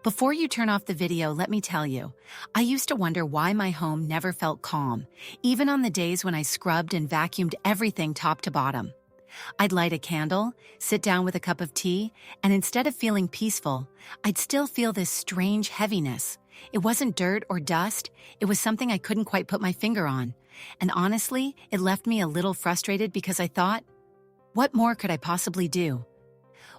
Before you turn off the video, let me tell you, I used to wonder why my home never felt calm, even on the days when I scrubbed and vacuumed everything top to bottom. I'd light a candle, sit down with a cup of tea, and instead of feeling peaceful, I'd still feel this strange heaviness. It wasn't dirt or dust, it was something I couldn't quite put my finger on. And honestly, it left me a little frustrated because I thought, what more could I possibly do?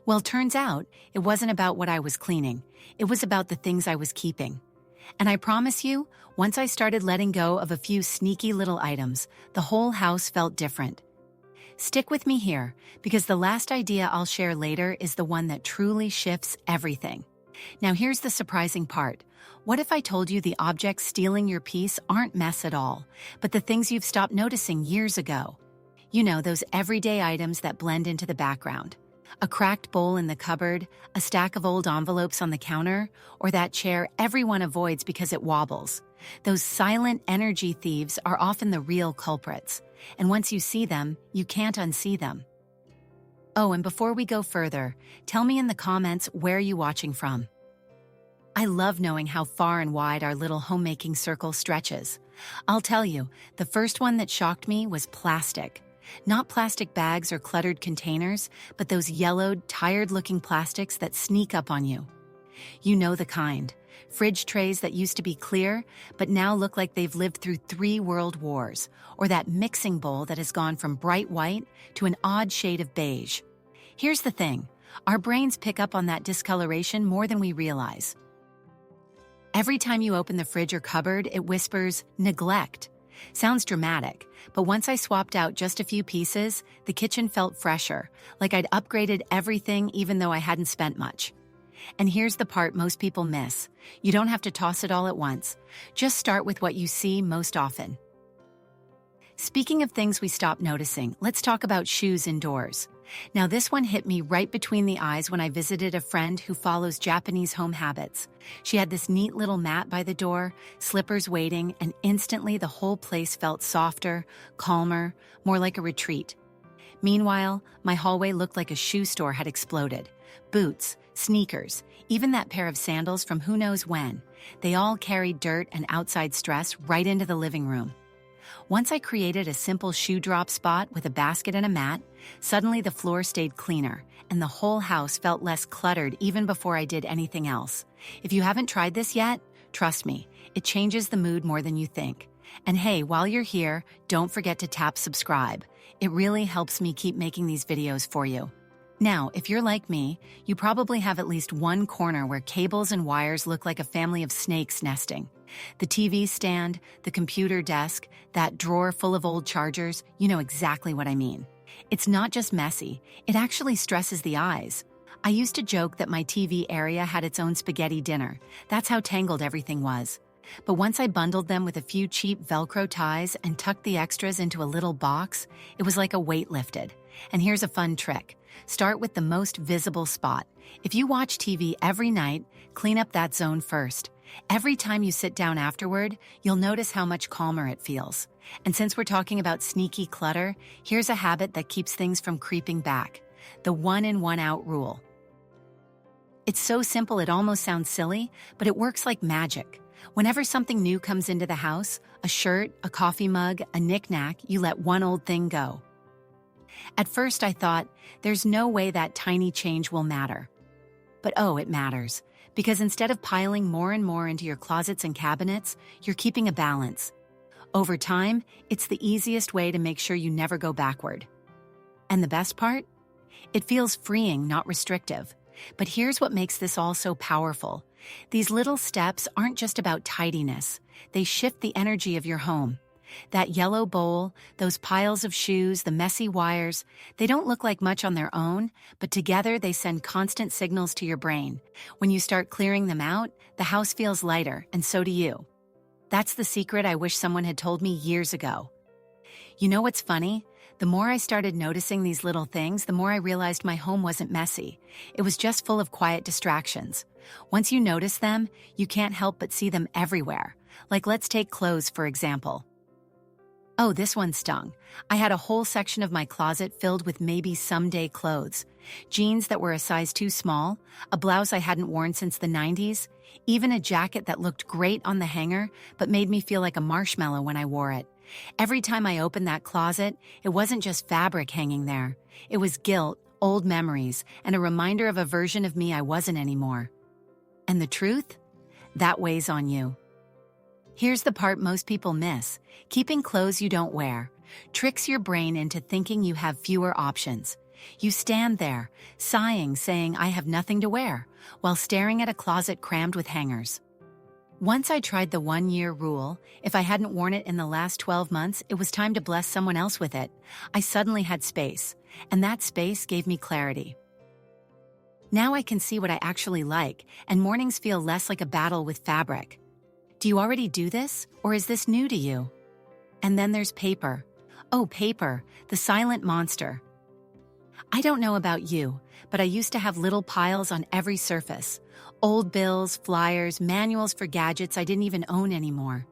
Well, turns out, it wasn't about what I was cleaning. It was about the things I was keeping. And I promise you, once I started letting go of a few sneaky little items, the whole house felt different. Stick with me here, because the last idea I'll share later is the one that truly shifts everything. Now here's the surprising part. What if I told you the objects stealing your peace aren't mess at all, but the things you've stopped noticing years ago? You know, those everyday items that blend into the background. A cracked bowl in the cupboard, a stack of old envelopes on the counter, or that chair everyone avoids because it wobbles. Those silent energy thieves are often the real culprits, and once you see them, you can't unsee them. Oh, and before we go further, tell me in the comments where you're watching from. I love knowing how far and wide our little homemaking circle stretches. I'll tell you, the first one that shocked me was plastic. Not plastic bags or cluttered containers, but those yellowed, tired-looking plastics that sneak up on you. You know the kind. Fridge trays that used to be clear, but now look like they've lived through 3 world wars, or that mixing bowl that has gone from bright white to an odd shade of beige. Here's the thing. Our brains pick up on that discoloration more than we realize. Every time you open the fridge or cupboard, it whispers, neglect. Sounds dramatic, but once I swapped out just a few pieces, the kitchen felt fresher, like I'd upgraded everything even though I hadn't spent much. And here's the part most people miss. You don't have to toss it all at once. Just start with what you see most often. Speaking of things we stopped noticing, let's talk about shoes indoors. Now this one hit me right between the eyes when I visited a friend who follows Japanese home habits. She had this neat little mat by the door, slippers waiting, and instantly the whole place felt softer, calmer, more like a retreat. Meanwhile, my hallway looked like a shoe store had exploded. Boots, sneakers, even that pair of sandals from who knows when. They all carried dirt and outside stress right into the living room. Once I created a simple shoe drop spot with a basket and a mat, suddenly the floor stayed cleaner, and the whole house felt less cluttered even before I did anything else. If you haven't tried this yet, trust me, it changes the mood more than you think. And hey, while you're here, don't forget to tap subscribe. It really helps me keep making these videos for you. Now, if you're like me, you probably have at least one corner where cables and wires look like a family of snakes nesting. The TV stand, the computer desk, that drawer full of old chargers, you know exactly what I mean. It's not just messy, it actually stresses the eyes. I used to joke that my TV area had its own spaghetti dinner. That's how tangled everything was. But once I bundled them with a few cheap Velcro ties and tucked the extras into a little box, it was like a weight lifted. And here's a fun trick. Start with the most visible spot. If you watch TV every night, clean up that zone first. Every time you sit down afterward, you'll notice how much calmer it feels. And since we're talking about sneaky clutter, here's a habit that keeps things from creeping back. The one in, one out rule. It's so simple it almost sounds silly, but it works like magic. Whenever something new comes into the house, a shirt, a coffee mug, a knick-knack, you let one old thing go. At first I thought, there's no way that tiny change will matter. But oh, it matters. Because instead of piling more and more into your closets and cabinets, you're keeping a balance. Over time, it's the easiest way to make sure you never go backward. And the best part? It feels freeing, not restrictive. But here's what makes this all so powerful. These little steps aren't just about tidiness. They shift the energy of your home. That yellow bowl, those piles of shoes, the messy wires, they don't look like much on their own, but together they send constant signals to your brain. When you start clearing them out, the house feels lighter, and so do you. That's the secret I wish someone had told me years ago. You know what's funny? The more I started noticing these little things, the more I realized my home wasn't messy. It was just full of quiet distractions. Once you notice them, you can't help but see them everywhere. Like let's take clothes, for example. Oh, this one stung. I had a whole section of my closet filled with maybe someday clothes. Jeans that were a size too small, a blouse I hadn't worn since the 90s, even a jacket that looked great on the hanger but made me feel like a marshmallow when I wore it. Every time I opened that closet, it wasn't just fabric hanging there. It was guilt, old memories, and a reminder of a version of me I wasn't anymore. And the truth? That weighs on you. Here's the part most people miss. Keeping clothes you don't wear tricks your brain into thinking you have fewer options. You stand there, sighing, saying, "I have nothing to wear," while staring at a closet crammed with hangers. Once I tried the 1-year rule. If I hadn't worn it in the last 12 months, it was time to bless someone else with it. I suddenly had space, and that space gave me clarity. Now I can see what I actually like, and mornings feel less like a battle with fabric. Do you already do this, or is this new to you? And then there's paper. Oh, paper, the silent monster. I don't know about you, but I used to have little piles on every surface. Old bills, flyers, manuals for gadgets I didn't even own anymore.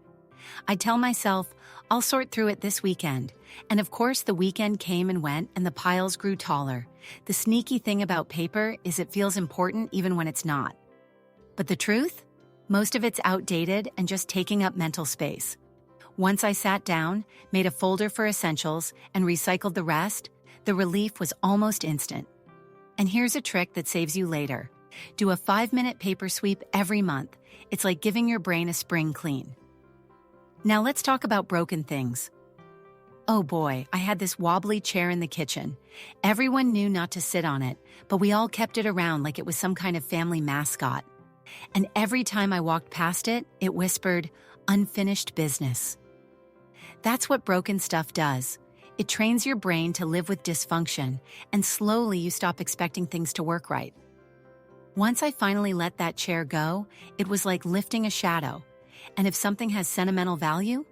I'd tell myself, I'll sort through it this weekend. And of course, the weekend came and went, and the piles grew taller. The sneaky thing about paper is it feels important even when it's not. But the truth? Most of it's outdated and just taking up mental space. Once I sat down, made a folder for essentials, and recycled the rest, the relief was almost instant. And here's a trick that saves you later. Do a 5-minute paper sweep every month. It's like giving your brain a spring clean. Now let's talk about broken things. Oh boy, I had this wobbly chair in the kitchen. Everyone knew not to sit on it, but we all kept it around like it was some kind of family mascot. And every time I walked past it, it whispered, "Unfinished business." That's what broken stuff does. It trains your brain to live with dysfunction, and slowly you stop expecting things to work right. Once I finally let that chair go, it was like lifting a shadow. And if something has sentimental value,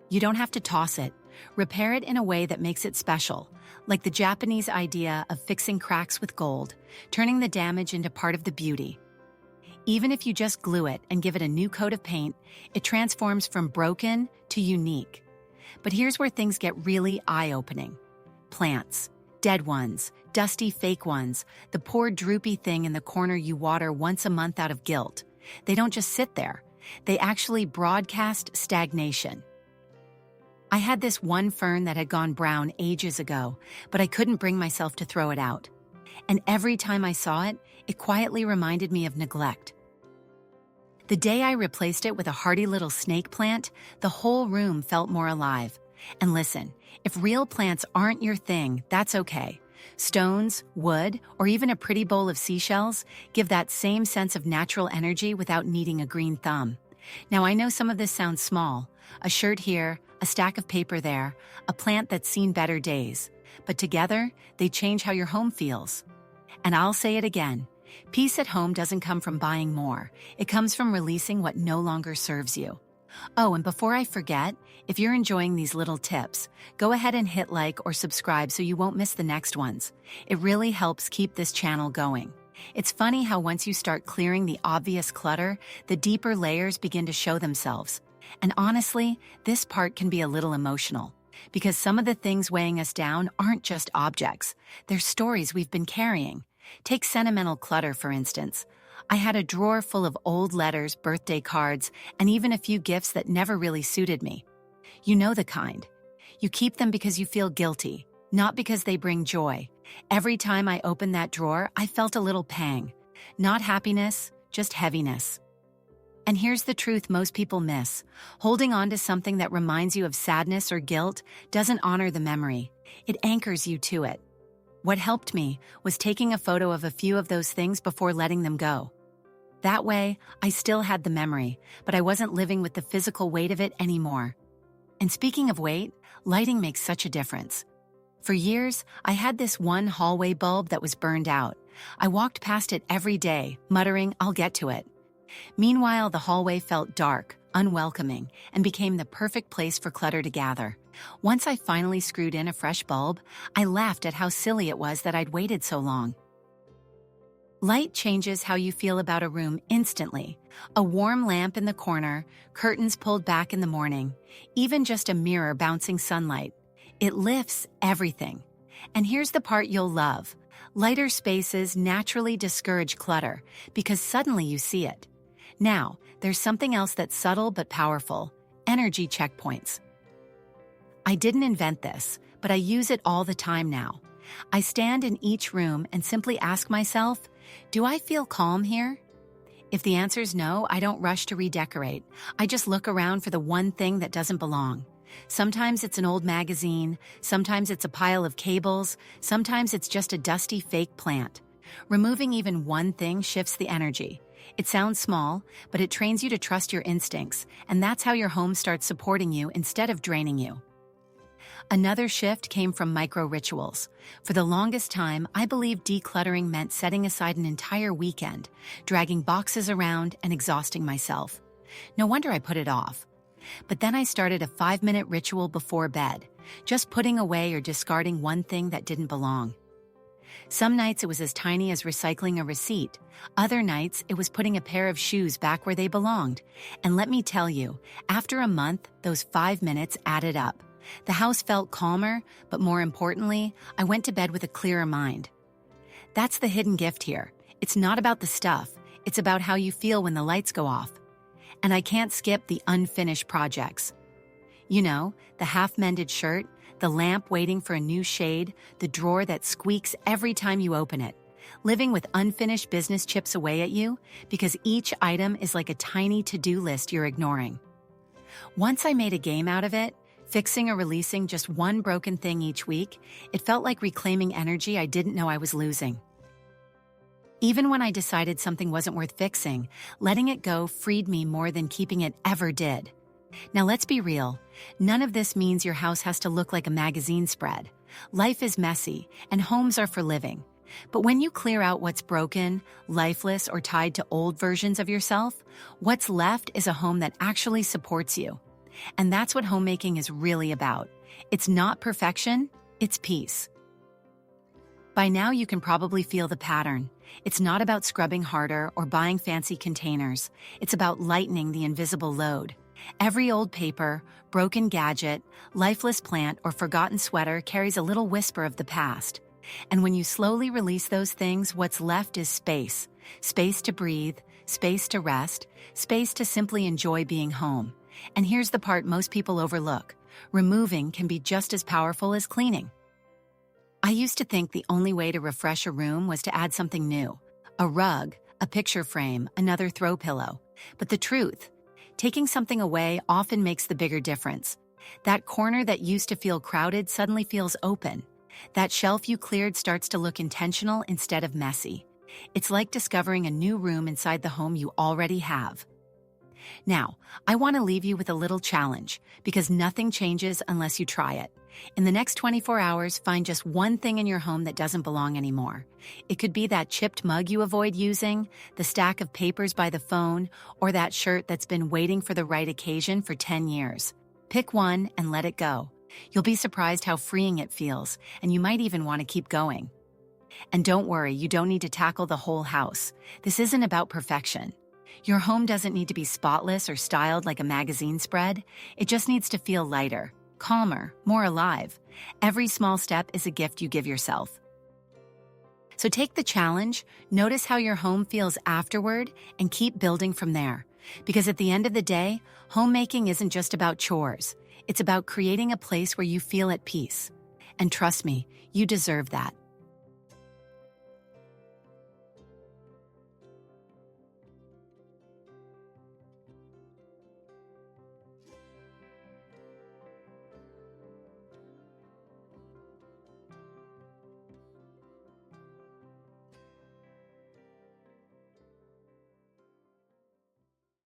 you don't have to toss it. Repair it in a way that makes it special, like the Japanese idea of fixing cracks with gold, turning the damage into part of the beauty. Even if you just glue it and give it a new coat of paint, it transforms from broken to unique. But here's where things get really eye-opening. Plants. Dead ones. Dusty fake ones. The poor droopy thing in the corner you water once a month out of guilt. They don't just sit there. They actually broadcast stagnation. I had this one fern that had gone brown ages ago, but I couldn't bring myself to throw it out. And every time I saw it, it quietly reminded me of neglect. The day I replaced it with a hardy little snake plant, the whole room felt more alive. And listen, if real plants aren't your thing, that's okay. Stones, wood, or even a pretty bowl of seashells give that same sense of natural energy without needing a green thumb. Now I know some of this sounds small, a shirt here, a stack of paper there, a plant that's seen better days. But together, they change how your home feels. And I'll say it again. Peace at home doesn't come from buying more. It comes from releasing what no longer serves you. Oh, and before I forget, if you're enjoying these little tips, go ahead and hit like or subscribe so you won't miss the next ones. It really helps keep this channel going. It's funny how once you start clearing the obvious clutter, the deeper layers begin to show themselves. And honestly, this part can be a little emotional, because some of the things weighing us down aren't just objects. They're stories we've been carrying. Take sentimental clutter, for instance. I had a drawer full of old letters, birthday cards, and even a few gifts that never really suited me. You know the kind. You keep them because you feel guilty, not because they bring joy. Every time I opened that drawer, I felt a little pang. Not happiness, just heaviness. And here's the truth most people miss. Holding on to something that reminds you of sadness or guilt doesn't honor the memory. It anchors you to it. What helped me was taking a photo of a few of those things before letting them go. That way, I still had the memory, but I wasn't living with the physical weight of it anymore. And speaking of weight, lighting makes such a difference. For years, I had this one hallway bulb that was burned out. I walked past it every day, muttering, "I'll get to it." Meanwhile, the hallway felt dark, unwelcoming, and became the perfect place for clutter to gather. Once I finally screwed in a fresh bulb, I laughed at how silly it was that I'd waited so long. Light changes how you feel about a room instantly. A warm lamp in the corner, curtains pulled back in the morning, even just a mirror bouncing sunlight. It lifts everything. And here's the part you'll love. Lighter spaces naturally discourage clutter because suddenly you see it. Now, there's something else that's subtle but powerful: energy checkpoints. I didn't invent this, but I use it all the time now. I stand in each room and simply ask myself, do I feel calm here? If the answer's no, I don't rush to redecorate. I just look around for the one thing that doesn't belong. Sometimes it's an old magazine, sometimes it's a pile of cables, sometimes it's just a dusty fake plant. Removing even one thing shifts the energy. It sounds small, but it trains you to trust your instincts, and that's how your home starts supporting you instead of draining you. Another shift came from micro-rituals. For the longest time, I believed decluttering meant setting aside an entire weekend, dragging boxes around and exhausting myself. No wonder I put it off. But then I started a 5-minute ritual before bed, just putting away or discarding one thing that didn't belong. Some nights it was as tiny as recycling a receipt. Other nights it was putting a pair of shoes back where they belonged. And let me tell you, after a month, those 5 minutes added up. The house felt calmer, but more importantly, I went to bed with a clearer mind. That's the hidden gift here. It's not about the stuff, it's about how you feel when the lights go off. And I can't skip the unfinished projects. You know, the half-mended shirt, the lamp waiting for a new shade, the drawer that squeaks every time you open it. Living with unfinished business chips away at you because each item is like a tiny to-do list you're ignoring. Once I made a game out of it, fixing or releasing just one broken thing each week, it felt like reclaiming energy I didn't know I was losing. Even when I decided something wasn't worth fixing, letting it go freed me more than keeping it ever did. Now let's be real, none of this means your house has to look like a magazine spread. Life is messy, and homes are for living. But when you clear out what's broken, lifeless, or tied to old versions of yourself, what's left is a home that actually supports you. And that's what homemaking is really about. It's not perfection, it's peace. By now you can probably feel the pattern. It's not about scrubbing harder or buying fancy containers. It's about lightening the invisible load. Every old paper, broken gadget, lifeless plant, or forgotten sweater carries a little whisper of the past. And when you slowly release those things, what's left is space. Space to breathe, space to rest, space to simply enjoy being home. And here's the part most people overlook. Removing can be just as powerful as cleaning. I used to think the only way to refresh a room was to add something new. A rug, a picture frame, another throw pillow. But the truth, taking something away often makes the bigger difference. That corner that used to feel crowded suddenly feels open. That shelf you cleared starts to look intentional instead of messy. It's like discovering a new room inside the home you already have. Now, I want to leave you with a little challenge, because nothing changes unless you try it. In the next 24 hours, find just one thing in your home that doesn't belong anymore. It could be that chipped mug you avoid using, the stack of papers by the phone, or that shirt that's been waiting for the right occasion for 10 years. Pick one and let it go. You'll be surprised how freeing it feels, and you might even want to keep going. And don't worry, you don't need to tackle the whole house. This isn't about perfection. Your home doesn't need to be spotless or styled like a magazine spread. It just needs to feel lighter, calmer, more alive. Every small step is a gift you give yourself. So take the challenge, notice how your home feels afterward, and keep building from there. Because at the end of the day, homemaking isn't just about chores. It's about creating a place where you feel at peace. And trust me, you deserve that.